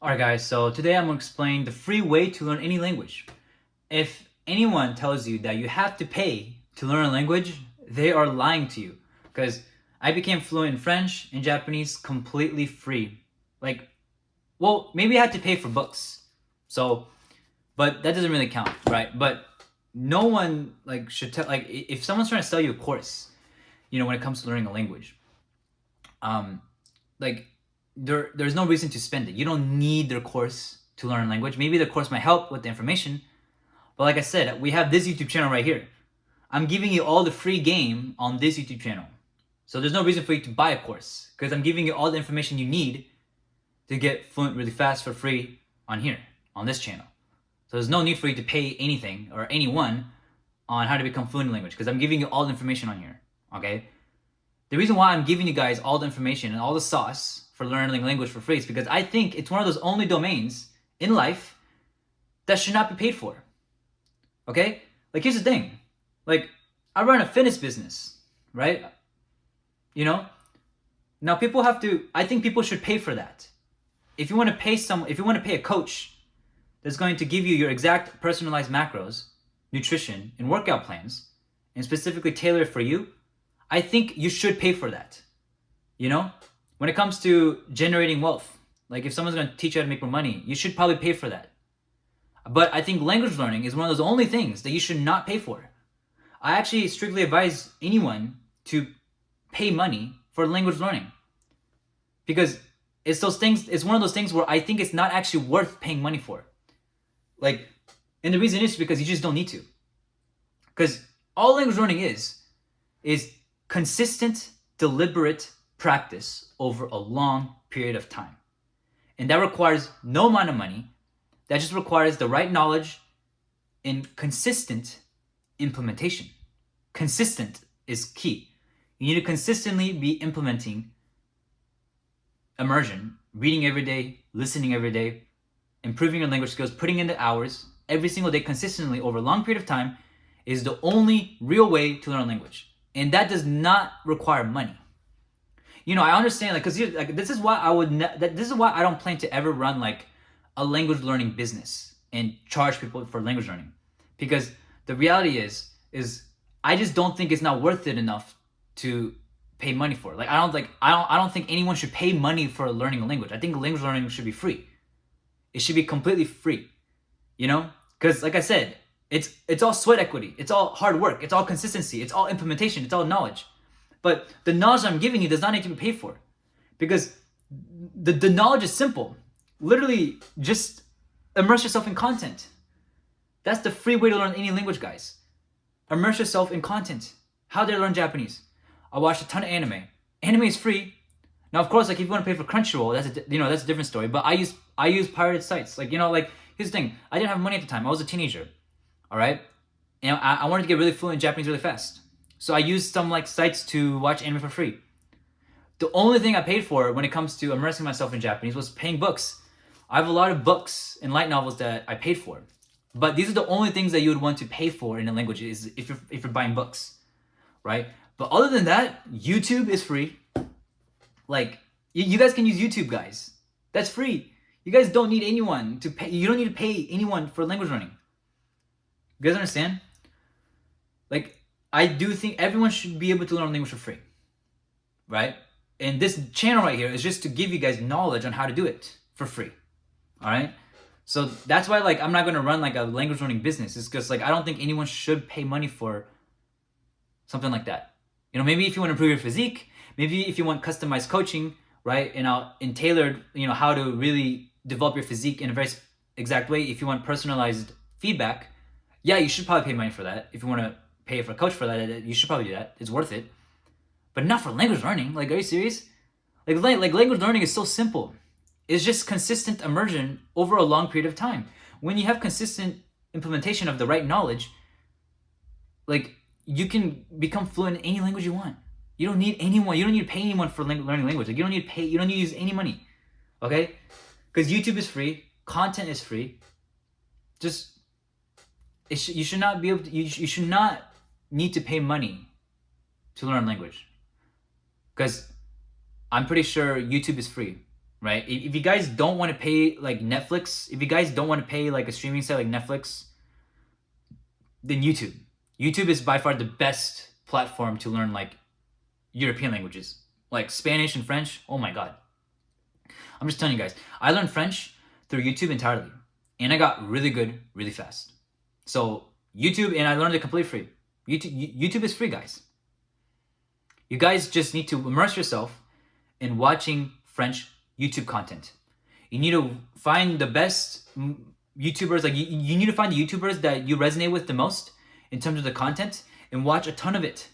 Alright guys, so today I'm going to explain the free way to learn any language. If anyone tells you that you have to pay to learn a language, they are lying to you. Because I became fluent in French and Japanese completely free. Maybe I had to pay for books. But that doesn't really count, right? But no one should tell, if someone's trying to sell you a course, when it comes to learning a language, um, like there's no reason to spend it. You don't need their course to learn language. Maybe the course might help with the information, but like I said, we have this YouTube channel right here. I'm giving you all the free game on this YouTube channel. So there's no reason for you to buy a course because I'm giving you all the information you need to get fluent really fast for free on here, on this channel. So there's no need for you to pay anything or anyone on how to become fluent in language because I'm giving you all the information on here, okay? The reason why I'm giving you guys all the information and all the sauce for learning language for free is because I think it's one of those only domains in life that should not be paid for. Okay? Here's the thing. I run a fitness business, right? Now I think people should pay for that. If you want to pay a coach that's going to give you your exact personalized macros, nutrition, and workout plans, and specifically tailor it for you, I think you should pay for that. When it comes to generating wealth, if someone's going to teach you how to make more money, you should probably pay for that. But I think language learning is one of those only things that you should not pay for. I actually strictly advise anyone to pay money for language learning because it's one of those things where I think it's not actually worth paying money for. And the reason is because you just don't need to. Because all language learning is consistent, deliberate practice over a long period of time. And that requires no amount of money. That just requires the right knowledge and consistent implementation. Consistent is key. You need to consistently be implementing immersion, reading every day, listening every day, improving your language skills, putting in the hours every single day consistently over a long period of time is the only real way to learn a language. And that does not require money. I understand, because this is why I don't plan to ever run a language learning business and charge people for language learning, because the reality is I just don't think it's not worth it enough to pay money for. I don't think anyone should pay money for learning a language. I think language learning should be free. It should be completely free. Because like I said, it's all sweat equity. It's all hard work. It's all consistency. It's all implementation. It's all knowledge. But the knowledge I'm giving you does not need to be paid for, because the knowledge is simple. Literally, just immerse yourself in content. That's the free way to learn any language, guys. Immerse yourself in content. How did I learn Japanese? I watched a ton of anime. Anime is free. Now, of course, if you want to pay for Crunchyroll, that's a different story. But I use pirated sites. Here's the thing. I didn't have money at the time. I was a teenager. All right, and I wanted to get really fluent in Japanese really fast. So I used some sites to watch anime for free. The only thing I paid for when it comes to immersing myself in Japanese was paying books. I have a lot of books and light novels that I paid for. But these are the only things that you would want to pay for in a language is if you're buying books, right? But other than that, YouTube is free. You guys can use YouTube, guys. That's free. You guys don't need anyone to pay. You don't need to pay anyone for language learning. You guys understand? I do think everyone should be able to learn language for free, right? And this channel right here is just to give you guys knowledge on how to do it for free, all right? So that's why I'm not gonna run a language learning business. It's because I don't think anyone should pay money for something like that. Maybe if you want to improve your physique, maybe if you want customized coaching, right? And tailored, how to really develop your physique in a very exact way. If you want personalized feedback, yeah, you should probably pay money for that. If you want to pay for a coach for that, you should probably do that. It's worth it. But not for language learning. Are you serious? Language learning is so simple. It's just consistent immersion over a long period of time. When you have consistent implementation of the right knowledge, you can become fluent in any language you want. You don't need anyone. You don't need to pay anyone for learning language. You don't need to pay. You don't need to use any money, okay? Because YouTube is free. Content is free. You should not be able to. You should not need to pay money to learn language. Because I'm pretty sure YouTube is free. right? If you guys don't want to pay like Netflix, if you guys don't want to pay like a streaming site like Netflix, then YouTube. YouTube is by far the best platform to learn like European languages, like Spanish and French. Oh my god. I'm just telling you guys, I learned French through YouTube entirely, and I got really good really fast. So YouTube, and I learned it completely free. YouTube is free, guys. You guys just need to immerse yourself in watching French YouTube content. You need to find the best YouTubers, like you need to find the YouTubers that you resonate with the most in terms of the content and watch a ton of it.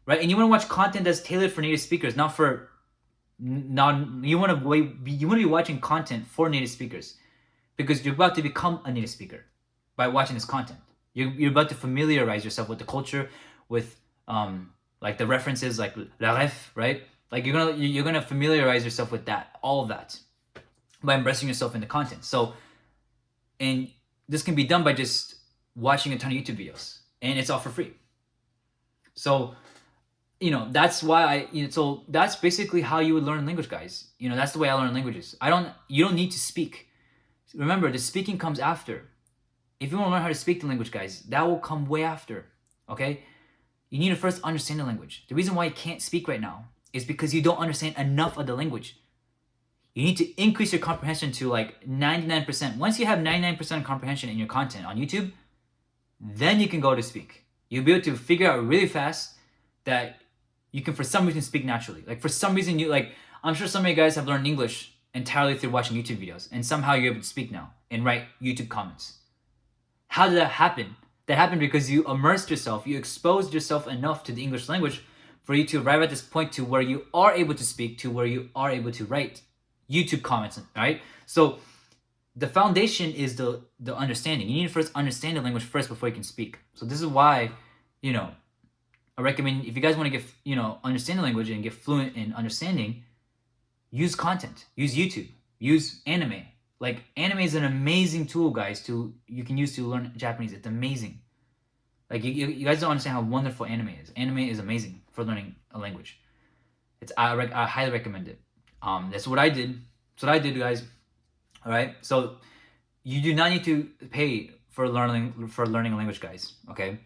Right? And you want to watch content that's tailored for native speakers, not for you want to be watching content for native speakers, because you're about to become a native speaker by watching this content. You're about to familiarize yourself with the culture, with like the references, like la ref, right? Like you're gonna familiarize yourself with that, all of that, by immersing yourself in the content. So, and this can be done by just watching a ton of YouTube videos, and it's all for free. So, that's why so that's basically how you would learn language, guys. That's the way I learn languages. You don't need to speak. Remember, the speaking comes after. If you want to learn how to speak the language, guys, that will come way after, okay? You need to first understand the language. The reason why you can't speak right now is because you don't understand enough of the language. You need to increase your comprehension to like 99%. Once you have 99% comprehension in your content on YouTube, then you can go to speak. You'll be able to figure out really fast that you can, for some reason, speak naturally. Like for some reason, I'm sure some of you guys have learned English entirely through watching YouTube videos, and somehow you're able to speak now and write YouTube comments. How did that happen? That happened because you immersed yourself, you exposed yourself enough to the English language for you to arrive at this point to where you are able to speak, to where you are able to write YouTube comments, right? So the foundation is the understanding. You need to first understand the language first before you can speak. So this is why, I recommend, if you guys want to get, understand the language and get fluent in understanding, use content, use YouTube, use anime. Like anime is an amazing tool, guys, you can use to learn Japanese. It's amazing. Like you guys don't understand how wonderful anime is. Anime is amazing for learning a language. I highly recommend it. That's what I did. That's what I did, guys. All right. So you do not need to pay for learning a language, guys. Okay.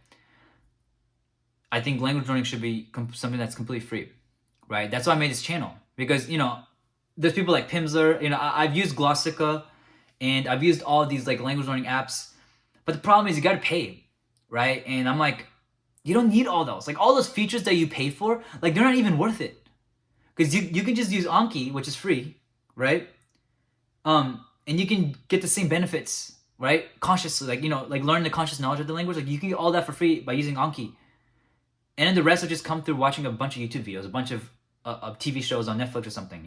I think language learning should be something that's completely free, right? That's why I made this channel, because there's people like Pimsleur. I've used Glossica, and I've used all of these like language learning apps, but the problem is you gotta pay, right? And I'm like, you don't need all those. Like all those features that you pay for, like they're not even worth it, because you can just use Anki, which is free, right? And you can get the same benefits, right? Consciously, like learn the conscious knowledge of the language. Like you can get all that for free by using Anki. And then the rest will just come through watching a bunch of YouTube videos, a bunch of TV shows on Netflix or something,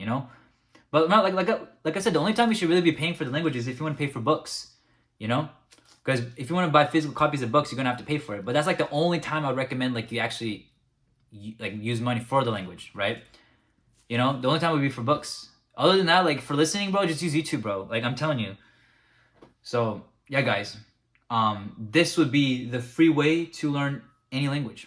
But like I said, the only time you should really be paying for the language is if you want to pay for books, Because if you want to buy physical copies of books, you're gonna have to pay for it. But that's like the only time I would recommend like you actually like use money for the language, right? The only time would be for books. Other than that, like for listening, bro, just use YouTube, bro. Like I'm telling you. So yeah, guys, this would be the free way to learn any language.